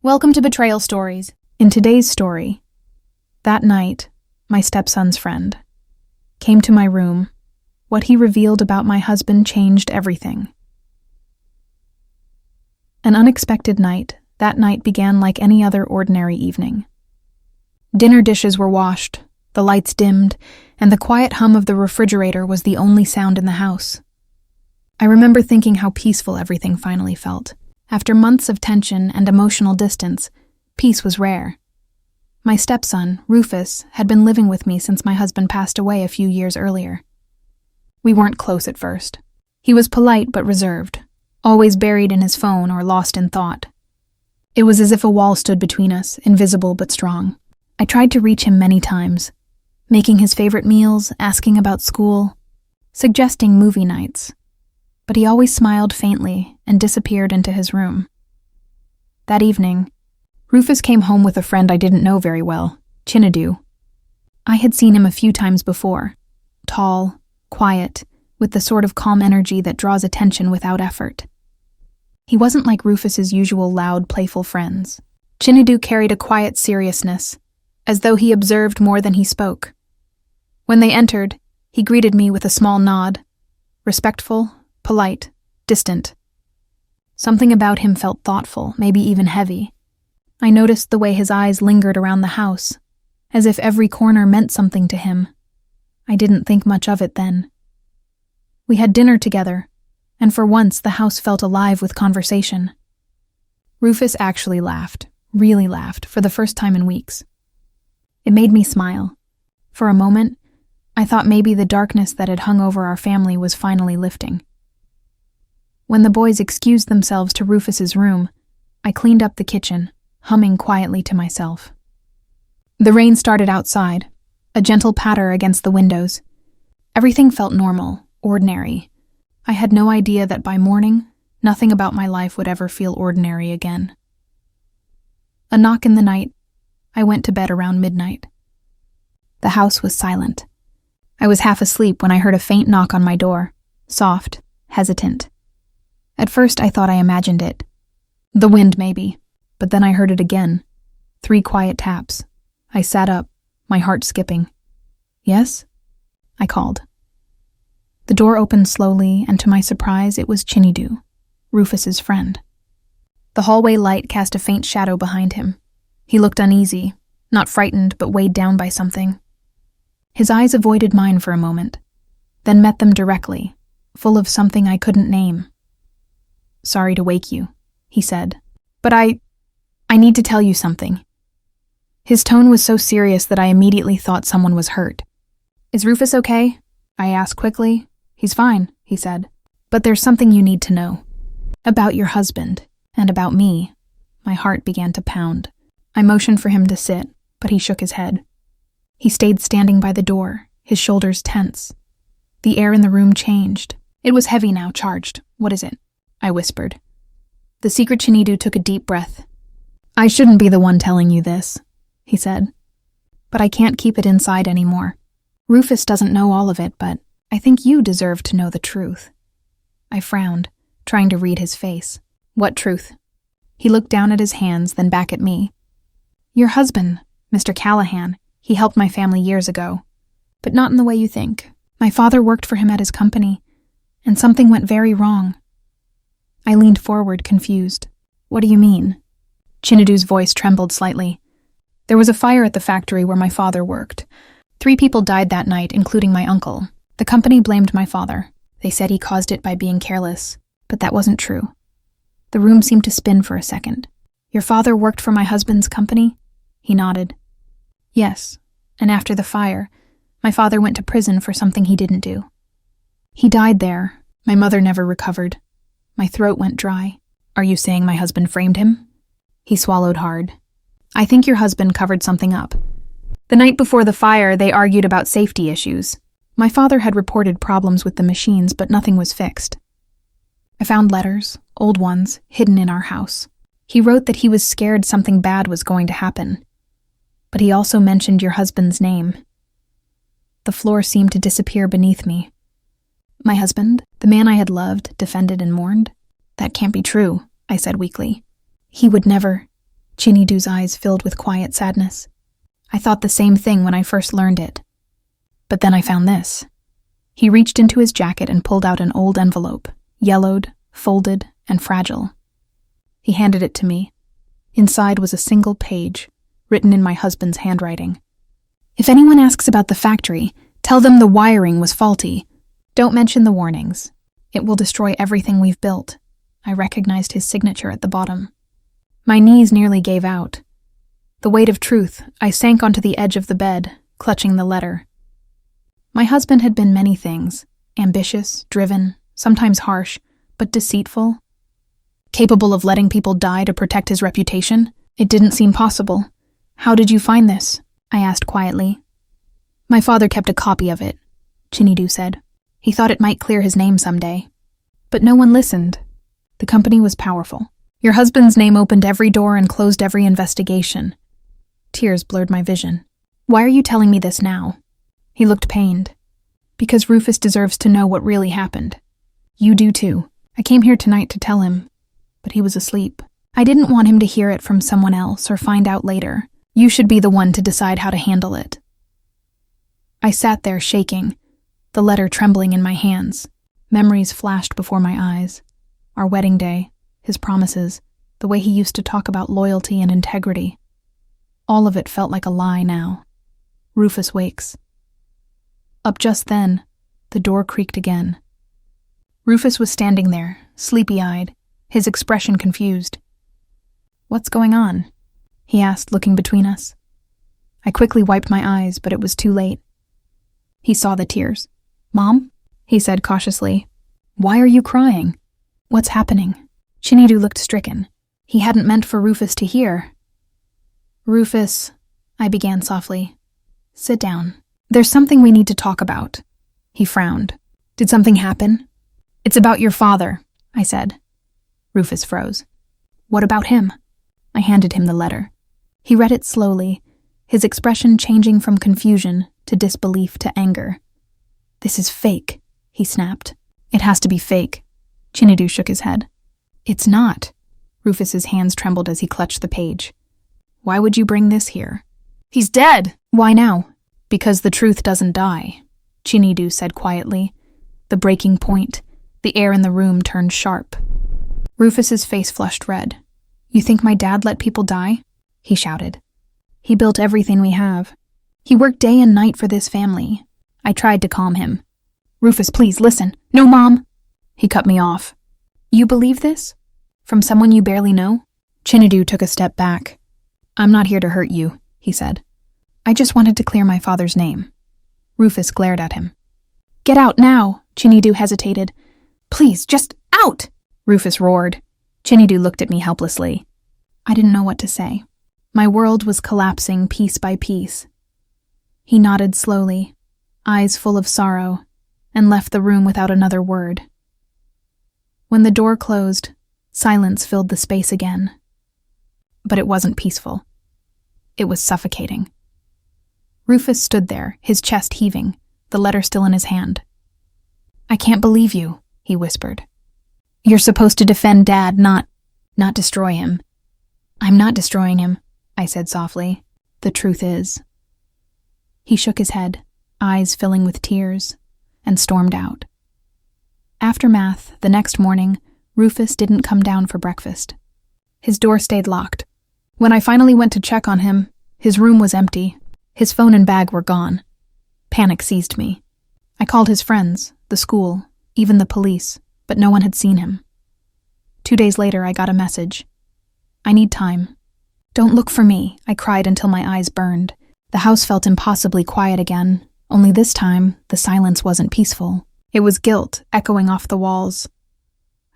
Welcome to Betrayal Stories. In today's story, that night, my stepson's friend came to my room. What he revealed about my husband changed everything. An unexpected night, that night began like any other ordinary evening. Dinner dishes were washed, the lights dimmed, and the quiet hum of the refrigerator was the only sound in the house. I remember thinking how peaceful everything finally felt. After months of tension and emotional distance, peace was rare. My stepson, Rufus, had been living with me since my husband passed away a few years earlier. We weren't close at first. He was polite but reserved, always buried in his phone or lost in thought. It was as if a wall stood between us, invisible but strong. I tried to reach him many times, making his favorite meals, asking about school, suggesting movie nights. But he always smiled faintly and disappeared into his room. That evening, Rufus came home with a friend I didn't know very well, Chinadu. I had seen him a few times before, tall, quiet, with the sort of calm energy that draws attention without effort. He wasn't like Rufus's usual loud, playful friends. Chinadu carried a quiet seriousness, as though he observed more than he spoke. When they entered, he greeted me with a small nod, respectful, polite, distant. Something about him felt thoughtful, maybe even heavy. I noticed the way his eyes lingered around the house, as if every corner meant something to him. I didn't think much of it then. We had dinner together, and for once the house felt alive with conversation. Rufus actually laughed, really laughed, for the first time in weeks. It made me smile. For a moment, I thought maybe the darkness that had hung over our family was finally lifting. When the boys excused themselves to Rufus's room, I cleaned up the kitchen, humming quietly to myself. The rain started outside, a gentle patter against the windows. Everything felt normal, ordinary. I had no idea that by morning, nothing about my life would ever feel ordinary again. A knock in the night. I went to bed around midnight. The house was silent. I was half asleep when I heard a faint knock on my door, soft, hesitant. At first, I thought I imagined it. The wind, maybe. But then I heard it again. 3 quiet taps. I sat up, my heart skipping. Yes? I called. The door opened slowly, and to my surprise, it was Chinadu, Rufus's friend. The hallway light cast a faint shadow behind him. He looked uneasy, not frightened, but weighed down by something. His eyes avoided mine for a moment, then met them directly, full of something I couldn't name. "Sorry to wake you," he said, "but I need to tell you something." His tone was so serious that I immediately thought someone was hurt. "Is Rufus okay?" I asked quickly. "He's fine," he said. "But there's something you need to know. About your husband, and about me." My heart began to pound. I motioned for him to sit, but he shook his head. He stayed standing by the door, his shoulders tense. The air in the room changed. It was heavy now, charged. "What is it?" I whispered. The secret Chinadu took a deep breath. "I shouldn't be the one telling you this," he said. "But I can't keep it inside anymore. Rufus doesn't know all of it, but I think you deserve to know the truth." I frowned, trying to read his face. "What truth?" He looked down at his hands, then back at me. "Your husband, Mr. Callahan, he helped my family years ago. But not in the way you think. My father worked for him at his company, and something went very wrong." I leaned forward, confused. "What do you mean?" Chinadu's voice trembled slightly. "There was a fire at the factory where my father worked. 3 people died that night, including my uncle. The company blamed my father. They said he caused it by being careless, but that wasn't true." The room seemed to spin for a second. "Your father worked for my husband's company?" He nodded. "Yes, and after the fire, my father went to prison for something he didn't do. He died there. My mother never recovered. My throat went dry." "Are you saying my husband framed him?" He swallowed hard. "I think your husband covered something up. The night before the fire, they argued about safety issues. My father had reported problems with the machines, but nothing was fixed. I found letters, old ones, hidden in our house. He wrote that he was scared something bad was going to happen. But he also mentioned your husband's name." The floor seemed to disappear beneath me. "My husband, the man I had loved, defended and mourned? That can't be true," I said weakly. "He would never." Chinidu's eyes filled with quiet sadness. I thought the same thing when I first learned it. But then I found this. He reached into his jacket and pulled out an old envelope, yellowed, folded, and fragile. He handed it to me. Inside was a single page, written in my husband's handwriting. If anyone asks about the factory, tell them the wiring was faulty. Don't mention the warnings. It will destroy everything we've built. I recognized his signature at the bottom. My knees nearly gave out. The weight of truth, I sank onto the edge of the bed, clutching the letter. My husband had been many things, ambitious, driven, sometimes harsh, but deceitful. Capable of letting people die to protect his reputation? It didn't seem possible. How did you find this? I asked quietly. My father kept a copy of it, Chinidu said. He thought it might clear his name someday. But no one listened. The company was powerful. Your husband's name opened every door and closed every investigation. Tears blurred my vision. Why are you telling me this now? He looked pained. Because Rufus deserves to know what really happened. You do too. I came here tonight to tell him, but he was asleep. I didn't want him to hear it from someone else or find out later. You should be the one to decide how to handle it. I sat there shaking, the letter trembling in my hands. Memories flashed before my eyes. Our wedding day, his promises, the way he used to talk about loyalty and integrity. All of it felt like a lie now. Rufus wakes. Up just then, the door creaked again. Rufus was standing there, sleepy-eyed, his expression confused. What's going on? He asked, looking between us. I quickly wiped my eyes, but it was too late. He saw the tears. Mom? He said cautiously. Why are you crying? What's happening? Chinidu looked stricken. He hadn't meant for Rufus to hear. Rufus, I began softly. Sit down. There's something we need to talk about. He frowned. Did something happen? It's about your father, I said. Rufus froze. What about him? I handed him the letter. He read it slowly, his expression changing from confusion to disbelief to anger. This is fake, he snapped. It has to be fake. Chinidu shook his head. It's not. Rufus's hands trembled as he clutched the page. Why would you bring this here? He's dead! Why now? Because the truth doesn't die, Chinidu said quietly. The breaking point. The air in the room turned sharp. Rufus's face flushed red. You think my dad let people die? He shouted. He built everything we have. He worked day and night for this family. I tried to calm him. Rufus, please, listen. No, Mom! He cut me off. You believe this? From someone you barely know? Chinidu took a step back. I'm not here to hurt you, he said. I just wanted to clear my father's name. Rufus glared at him. Get out now, Chinidu hesitated. Please, just out! Rufus roared. Chinidu looked at me helplessly. I didn't know what to say. My world was collapsing piece by piece. He nodded slowly, eyes full of sorrow, and left the room without another word. When the door closed, silence filled the space again. But it wasn't peaceful. It was suffocating. Rufus stood there, his chest heaving, the letter still in his hand. I can't believe you, he whispered. You're supposed to defend Dad, not destroy him. I'm not destroying him, I said softly. The truth is. He shook his head, eyes filling with tears, and stormed out. Aftermath, the next morning, Rufus didn't come down for breakfast. His door stayed locked. When I finally went to check on him, his room was empty. His phone and bag were gone. Panic seized me. I called his friends, the school, even the police, but no one had seen him. 2 days later, I got a message. I need time. Don't look for me, I cried until my eyes burned. The house felt impossibly quiet again, only this time, the silence wasn't peaceful. It was guilt echoing off the walls.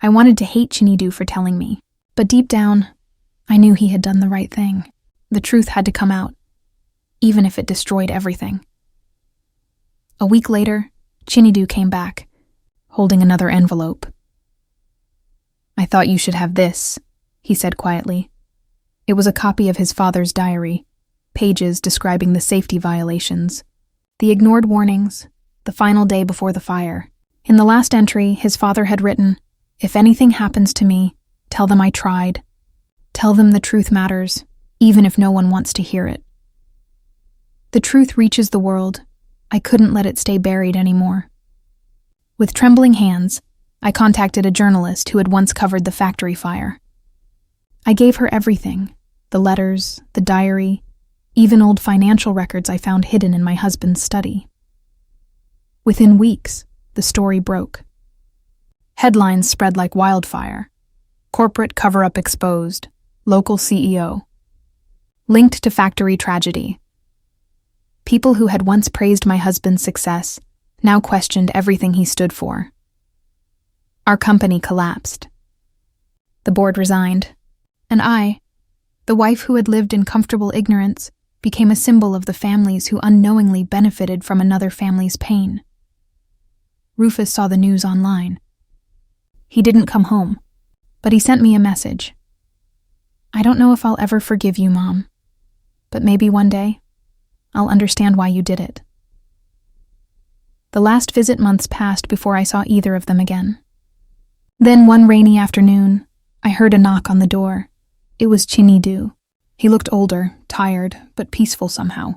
I wanted to hate Chinidu for telling me, but deep down, I knew he had done the right thing. The truth had to come out, even if it destroyed everything. A week later, Chinidu came back, holding another envelope. I thought you should have this, he said quietly. It was a copy of his father's diary, pages describing the safety violations, the ignored warnings, the final day before the fire. In the last entry, his father had written, If anything happens to me, tell them I tried. Tell them the truth matters, even if no one wants to hear it. The truth reaches the world. I couldn't let it stay buried anymore. With trembling hands, I contacted a journalist who had once covered the factory fire. I gave her everything, the letters, the diary, even old financial records I found hidden in my husband's study. Within weeks, the story broke. Headlines spread like wildfire. Corporate cover-up exposed. Local CEO. Linked to factory tragedy. People who had once praised my husband's success now questioned everything he stood for. Our company collapsed. The board resigned, and I, the wife who had lived in comfortable ignorance, became a symbol of the families who unknowingly benefited from another family's pain. Rufus saw the news online. He didn't come home, but he sent me a message. I don't know if I'll ever forgive you, Mom, but maybe one day I'll understand why you did it. The last visit months passed before I saw either of them again. Then one rainy afternoon, I heard a knock on the door. It was Chinedu. He looked older, tired, but peaceful somehow.